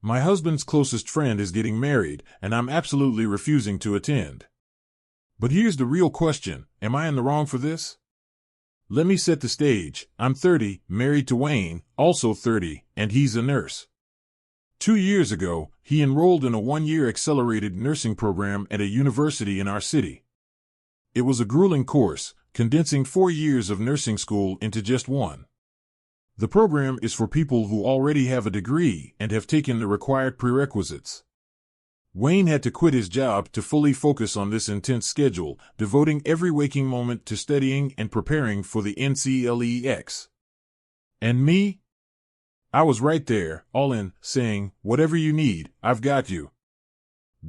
My husband's closest friend is getting married, and I'm absolutely refusing to attend. But here's the real question, am I in the wrong for this? Let me set the stage. I'm 30, married to Wayne, also 30, and he's a nurse. 2 years ago, he enrolled in a 1-year accelerated nursing program at a university in our city. It was a grueling course, condensing 4 years of nursing school into just one. The program is for people who already have a degree and have taken the required prerequisites. Wayne had to quit his job to fully focus on this intense schedule, devoting every waking moment to studying and preparing for the NCLEX. And me? I was right there, all in, saying, whatever you need, I've got you.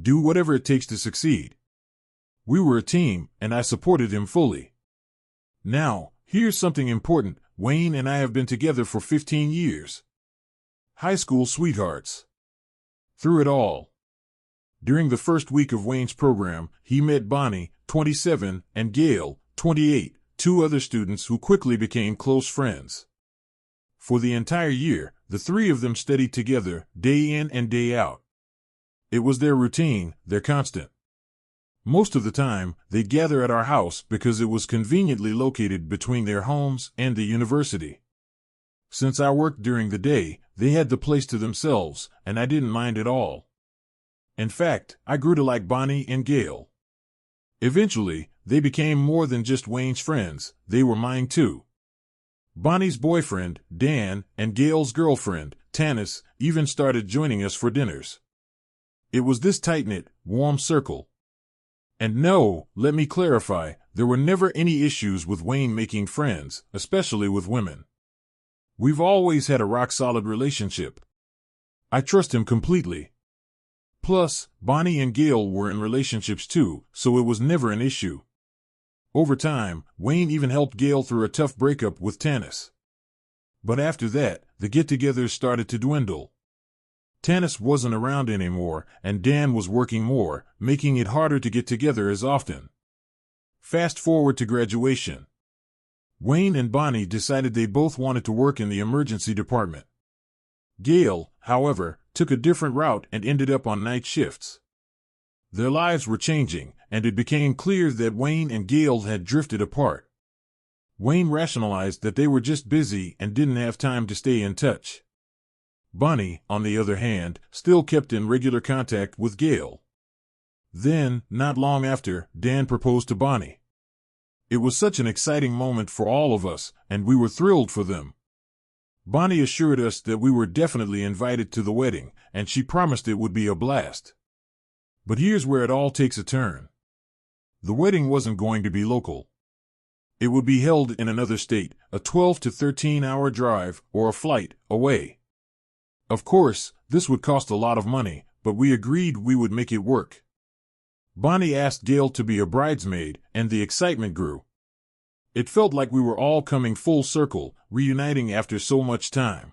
Do whatever it takes to succeed. We were a team, and I supported him fully. Now, here's something important. Wayne and I have been together for 15 years. High school sweethearts. Through it all. During the first week of Wayne's program, he met Bonnie, 27, and Gail, 28, two other students who quickly became close friends. For the entire year, the three of them studied together, day in and day out. It was their routine, their constant. Most of the time, they'd gather at our house because it was conveniently located between their homes and the university. Since I worked during the day, they had the place to themselves, and I didn't mind at all. In fact, I grew to like Bonnie and Gail. Eventually, they became more than just Wayne's friends, they were mine too. Bonnie's boyfriend, Dan, and Gail's girlfriend, Tanis, even started joining us for dinners. It was this tight-knit, warm circle. And no, let me clarify, there were never any issues with Wayne making friends, especially with women. We've always had a rock-solid relationship. I trust him completely. Plus, Bonnie and Gail were in relationships too, so it was never an issue. Over time, Wayne even helped Gail through a tough breakup with Tanis. But after that, the get-togethers started to dwindle. Tanis wasn't around anymore, and Dan was working more, making it harder to get together as often. Fast forward to graduation. Wayne and Bonnie decided they both wanted to work in the emergency department. Gail, however, took a different route and ended up on night shifts. Their lives were changing, and it became clear that Wayne and Gail had drifted apart. Wayne rationalized that they were just busy and didn't have time to stay in touch. Bonnie, on the other hand, still kept in regular contact with Gail. Then, not long after, Dan proposed to Bonnie. It was such an exciting moment for all of us, and we were thrilled for them. Bonnie assured us that we were definitely invited to the wedding, and she promised it would be a blast. But here's where it all takes a turn. The wedding wasn't going to be local. It would be held in another state, a 12 to 13-hour drive or a flight away. Of course, this would cost a lot of money, but we agreed we would make it work. Bonnie asked Gail to be a bridesmaid, and the excitement grew. It felt like we were all coming full circle, reuniting after so much time.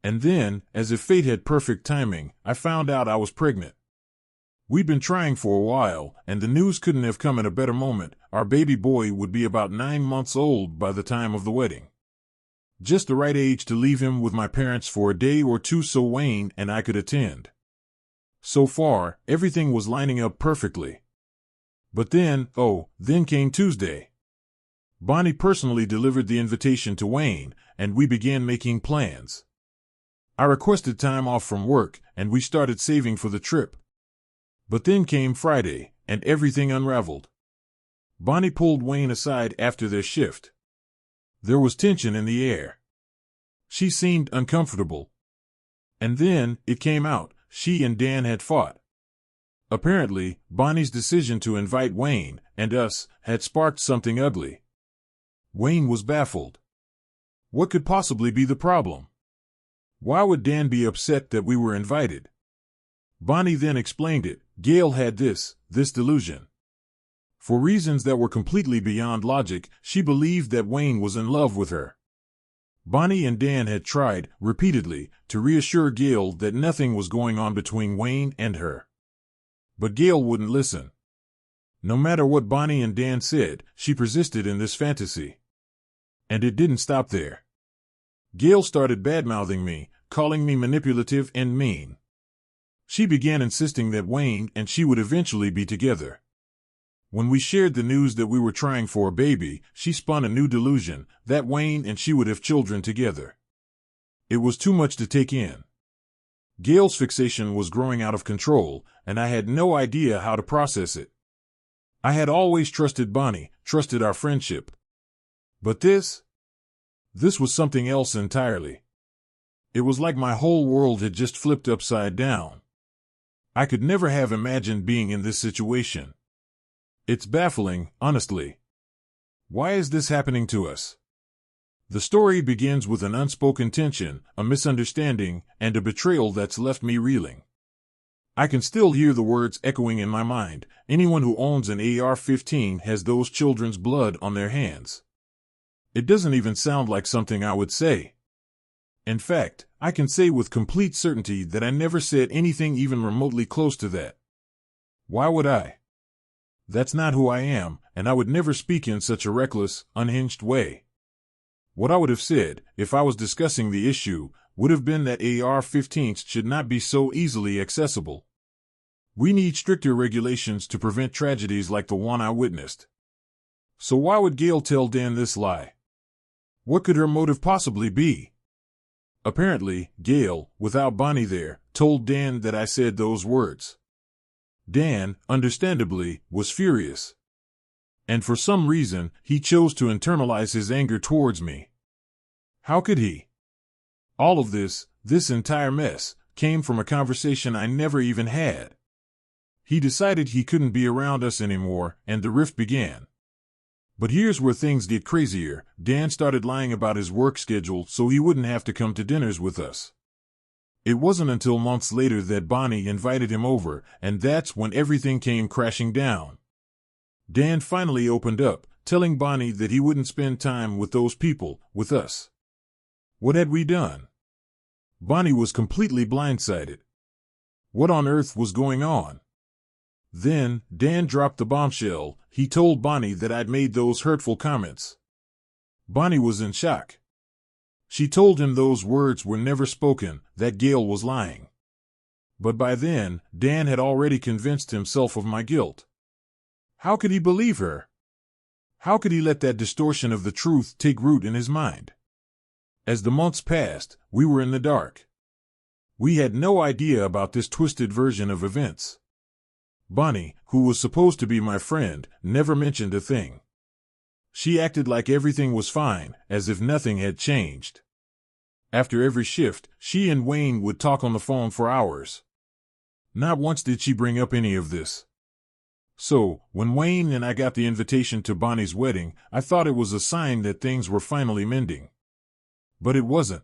And then, as if fate had perfect timing, I found out I was pregnant. We'd been trying for a while, and the news couldn't have come at a better moment. Our baby boy would be about 9 months old by the time of the wedding. Just the right age to leave him with my parents for a day or two so Wayne and I could attend. So far, everything was lining up perfectly. But then came Tuesday. Bonnie personally delivered the invitation to Wayne, and we began making plans. I requested time off from work, and we started saving for the trip. But then came Friday, and everything unraveled. Bonnie pulled Wayne aside after their shift. There was tension in the air. She seemed uncomfortable. And then, it came out, she and Dan had fought. Apparently, Bonnie's decision to invite Wayne, and us, had sparked something ugly. Wayne was baffled. What could possibly be the problem? Why would Dan be upset that we were invited? Bonnie then explained it. Gail had this delusion. For reasons that were completely beyond logic, she believed that Wayne was in love with her. Bonnie and Dan had tried, repeatedly, to reassure Gail that nothing was going on between Wayne and her. But Gail wouldn't listen. No matter what Bonnie and Dan said, she persisted in this fantasy. And it didn't stop there. Gail started badmouthing me, calling me manipulative and mean. She began insisting that Wayne and she would eventually be together. When we shared the news that we were trying for a baby, she spun a new delusion, that Wayne and she would have children together. It was too much to take in. Gail's fixation was growing out of control, and I had no idea how to process it. I had always trusted Bonnie, trusted our friendship. But this was something else entirely. It was like my whole world had just flipped upside down. I could never have imagined being in this situation. It's baffling, honestly. Why is this happening to us? The story begins with an unspoken tension, a misunderstanding, and a betrayal that's left me reeling. I can still hear the words echoing in my mind. Anyone who owns an AR-15 has those children's blood on their hands. It doesn't even sound like something I would say. In fact, I can say with complete certainty that I never said anything even remotely close to that. Why would I? That's not who I am, and I would never speak in such a reckless, unhinged way. What I would have said, if I was discussing the issue, would have been that AR-15s should not be so easily accessible. We need stricter regulations to prevent tragedies like the one I witnessed. So why would Gail tell Dan this lie? What could her motive possibly be? Apparently, Gail, without Bonnie there, told Dan that I said those words. Dan, understandably, was furious. And for some reason, he chose to internalize his anger towards me. How could he? All of this entire mess, came from a conversation I never even had. He decided he couldn't be around us anymore, and the rift began. But here's where things get crazier. Dan started lying about his work schedule so he wouldn't have to come to dinners with us. It wasn't until months later that Bonnie invited him over, and that's when everything came crashing down. Dan finally opened up, telling Bonnie that he wouldn't spend time with those people, with us. What had we done? Bonnie was completely blindsided. What on earth was going on? Then, Dan dropped the bombshell. He told Bonnie that I'd made those hurtful comments. Bonnie was in shock. She told him those words were never spoken, that Gail was lying. But by then, Dan had already convinced himself of my guilt. How could he believe her? How could he let that distortion of the truth take root in his mind? As the months passed, we were in the dark. We had no idea about this twisted version of events. Bonnie, who was supposed to be my friend, never mentioned a thing. She acted like everything was fine, as if nothing had changed. After every shift, she and Wayne would talk on the phone for hours. Not once did she bring up any of this. So, when Wayne and I got the invitation to Bonnie's wedding, I thought it was a sign that things were finally mending. But it wasn't.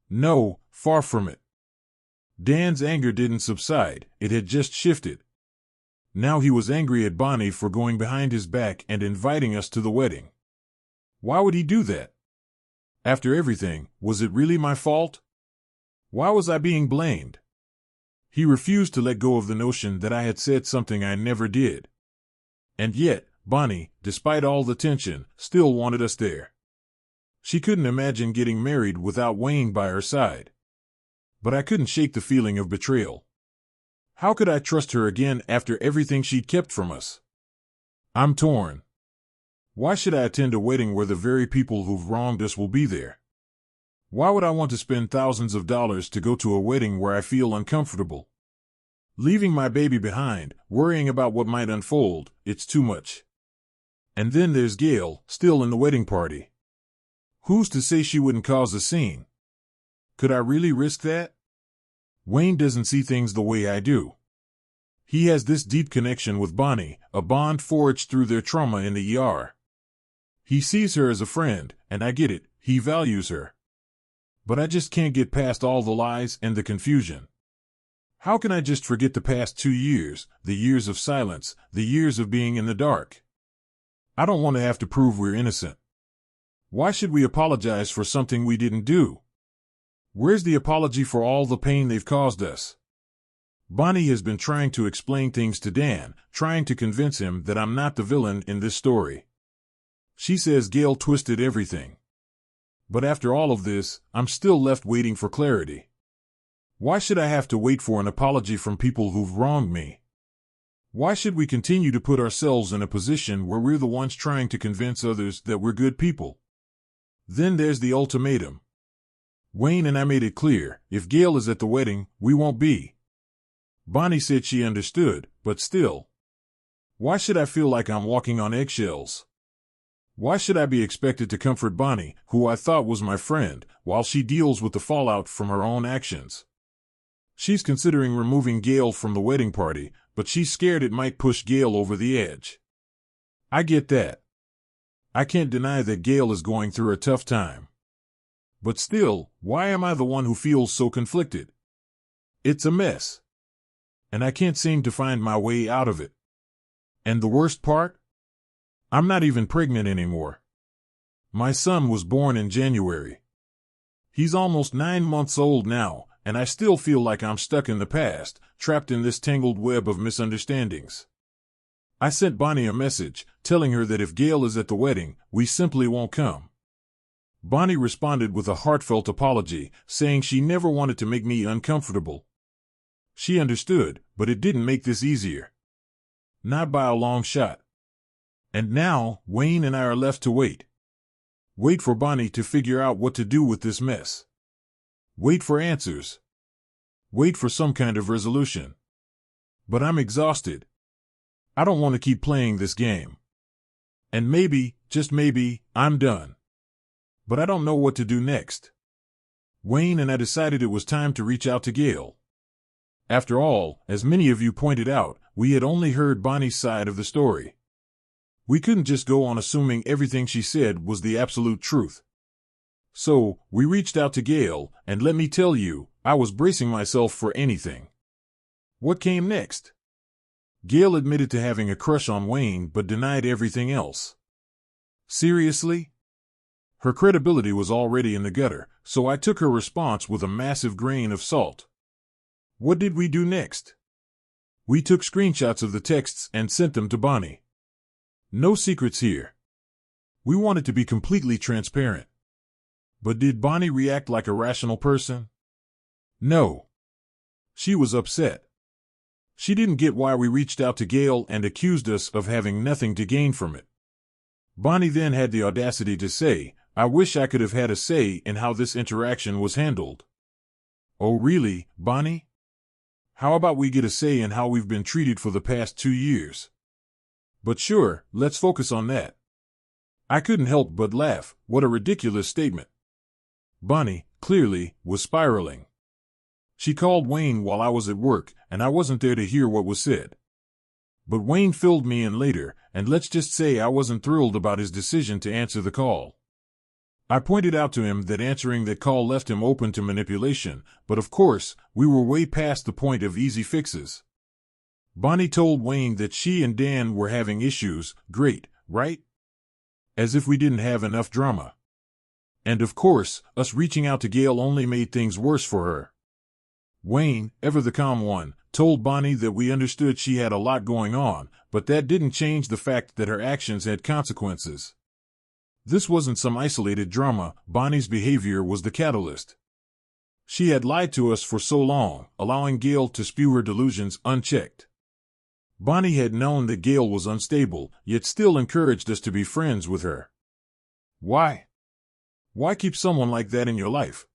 No, far from it. Dan's anger didn't subside, it had just shifted. Now he was angry at Bonnie for going behind his back and inviting us to the wedding. Why would he do that? After everything, was it really my fault? Why was I being blamed? He refused to let go of the notion that I had said something I never did. And yet, Bonnie, despite all the tension, still wanted us there. She couldn't imagine getting married without Wayne by her side. But I couldn't shake the feeling of betrayal. How could I trust her again after everything she'd kept from us? I'm torn. Why should I attend a wedding where the very people who've wronged us will be there? Why would I want to spend thousands of dollars to go to a wedding where I feel uncomfortable? Leaving my baby behind, worrying about what might unfold, it's too much. And then there's Gail, still in the wedding party. Who's to say she wouldn't cause a scene? Could I really risk that? Wayne doesn't see things the way I do. He has this deep connection with Bonnie, a bond forged through their trauma in the ER. He sees her as a friend, and I get it, he values her. But I just can't get past all the lies and the confusion. How can I just forget the past 2 years, the years of silence, the years of being in the dark? I don't want to have to prove we're innocent. Why should we apologize for something we didn't do? Where's the apology for all the pain they've caused us? Bonnie has been trying to explain things to Dan, trying to convince him that I'm not the villain in this story. She says Gail twisted everything. But after all of this, I'm still left waiting for clarity. Why should I have to wait for an apology from people who've wronged me? Why should we continue to put ourselves in a position where we're the ones trying to convince others that we're good people? Then there's the ultimatum. Wayne and I made it clear, if Gail is at the wedding, we won't be. Bonnie said she understood, but still. Why should I feel like I'm walking on eggshells? Why should I be expected to comfort Bonnie, who I thought was my friend, while she deals with the fallout from her own actions? She's considering removing Gail from the wedding party, but she's scared it might push Gail over the edge. I get that. I can't deny that Gail is going through a tough time. But still, why am I the one who feels so conflicted? It's a mess. And I can't seem to find my way out of it. And the worst part? I'm not even pregnant anymore. My son was born in January. He's almost 9 months old now, and I still feel like I'm stuck in the past, trapped in this tangled web of misunderstandings. I sent Bonnie a message, telling her that if Gail is at the wedding, we simply won't come. Bonnie responded with a heartfelt apology, saying she never wanted to make me uncomfortable. She understood, but it didn't make this easier. Not by a long shot. And now, Wayne and I are left to wait. Wait for Bonnie to figure out what to do with this mess. Wait for answers. Wait for some kind of resolution. But I'm exhausted. I don't want to keep playing this game. And maybe, just maybe, I'm done. But I don't know what to do next. Wayne and I decided it was time to reach out to Gail. After all, as many of you pointed out, we had only heard Bonnie's side of the story. We couldn't just go on assuming everything she said was the absolute truth. So, we reached out to Gail, and let me tell you, I was bracing myself for anything. What came next? Gail admitted to having a crush on Wayne but denied everything else. Seriously? Her credibility was already in the gutter, so I took her response with a massive grain of salt. What did we do next? We took screenshots of the texts and sent them to Bonnie. No secrets here. We wanted to be completely transparent. But did Bonnie react like a rational person? No. She was upset. She didn't get why we reached out to Gail and accused us of having nothing to gain from it. Bonnie then had the audacity to say, I wish I could have had a say in how this interaction was handled. Oh really, Bonnie? How about we get a say in how we've been treated for the past 2 years? But sure, let's focus on that. I couldn't help but laugh. What a ridiculous statement. Bonnie, clearly, was spiraling. She called Wayne while I was at work, and I wasn't there to hear what was said. But Wayne filled me in later, and let's just say I wasn't thrilled about his decision to answer the call. I pointed out to him that answering that call left him open to manipulation, but of course, we were way past the point of easy fixes. Bonnie told Wayne that she and Dan were having issues. Great, right? As if we didn't have enough drama. And of course, us reaching out to Gail only made things worse for her. Wayne, ever the calm one, told Bonnie that we understood she had a lot going on, but that didn't change the fact that her actions had consequences. This wasn't some isolated drama. Bonnie's behavior was the catalyst. She had lied to us for so long, allowing Gail to spew her delusions unchecked. Bonnie had known that Gail was unstable, yet still encouraged us to be friends with her. Why? Why keep someone like that in your life?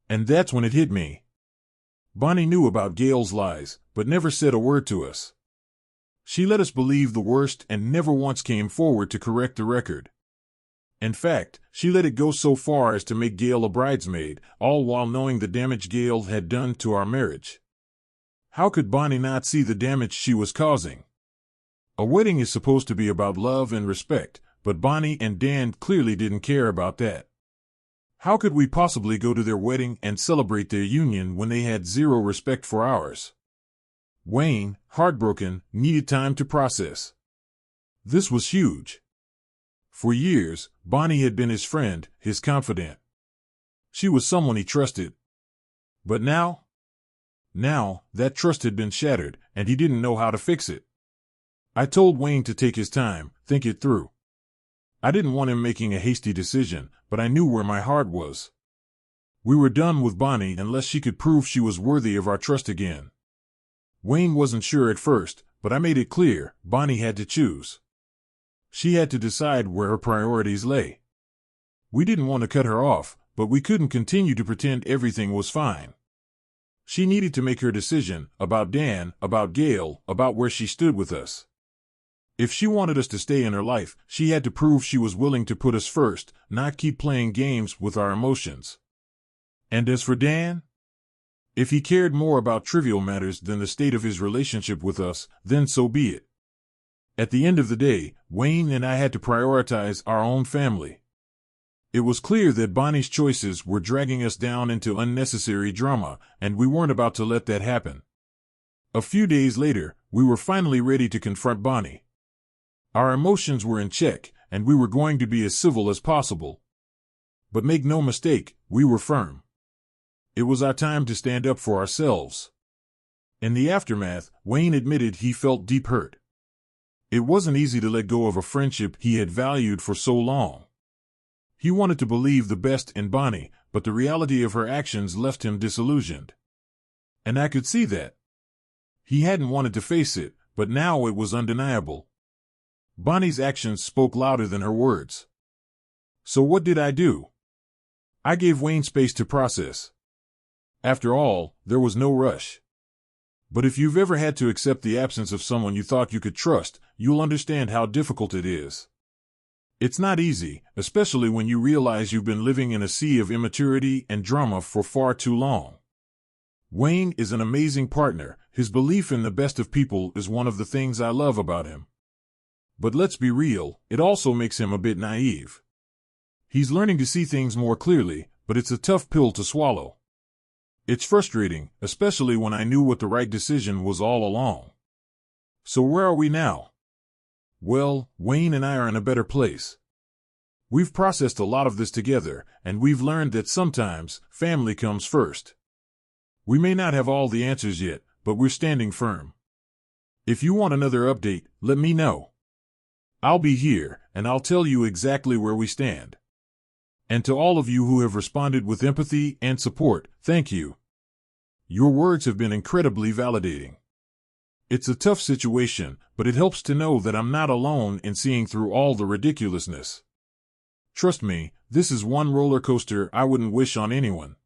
And that's when it hit me. Bonnie knew about Gail's lies, but never said a word to us. She let us believe the worst and never once came forward to correct the record. In fact, she let it go so far as to make Gail a bridesmaid, all while knowing the damage Gail had done to our marriage. How could Bonnie not see the damage she was causing? A wedding is supposed to be about love and respect, but Bonnie and Dan clearly didn't care about that. How could we possibly go to their wedding and celebrate their union when they had zero respect for ours? Wayne, heartbroken, needed time to process. This was huge. For years, Bonnie had been his friend, his confidant. She was someone he trusted. But now, that trust had been shattered, and he didn't know how to fix it. I told Wayne to take his time, think it through. I didn't want him making a hasty decision, but I knew where my heart was. We were done with Bonnie unless she could prove she was worthy of our trust again. Wayne wasn't sure at first, but I made it clear Bonnie had to choose. She had to decide where her priorities lay. We didn't want to cut her off, but we couldn't continue to pretend everything was fine. She needed to make her decision about Dan, about Gail, about where she stood with us. If she wanted us to stay in her life, she had to prove she was willing to put us first, not keep playing games with our emotions. And as for Dan, if he cared more about trivial matters than the state of his relationship with us, then so be it. At the end of the day, Wayne and I had to prioritize our own family. It was clear that Bonnie's choices were dragging us down into unnecessary drama, and we weren't about to let that happen. A few days later, we were finally ready to confront Bonnie. Our emotions were in check, and we were going to be as civil as possible. But make no mistake, we were firm. It was our time to stand up for ourselves. In the aftermath, Wayne admitted he felt deep hurt. It wasn't easy to let go of a friendship he had valued for so long. He wanted to believe the best in Bonnie, but the reality of her actions left him disillusioned. And I could see that. He hadn't wanted to face it, but now it was undeniable. Bonnie's actions spoke louder than her words. So what did I do? I gave Wayne space to process. After all, there was no rush. But if you've ever had to accept the absence of someone you thought you could trust, you'll understand how difficult it is. It's not easy, especially when you realize you've been living in a sea of immaturity and drama for far too long. Wayne is an amazing partner. His belief in the best of people is one of the things I love about him. But let's be real, it also makes him a bit naive. He's learning to see things more clearly, but it's a tough pill to swallow. It's frustrating, especially when I knew what the right decision was all along. So where are we now? Well, Wayne and I are in a better place. We've processed a lot of this together, and we've learned that sometimes family comes first. We may not have all the answers yet, but we're standing firm. If you want another update, let me know. I'll be here, and I'll tell you exactly where we stand. And to all of you who have responded with empathy and support, thank you. Your words have been incredibly validating. It's a tough situation, but it helps to know that I'm not alone in seeing through all the ridiculousness. Trust me, this is one roller coaster I wouldn't wish on anyone.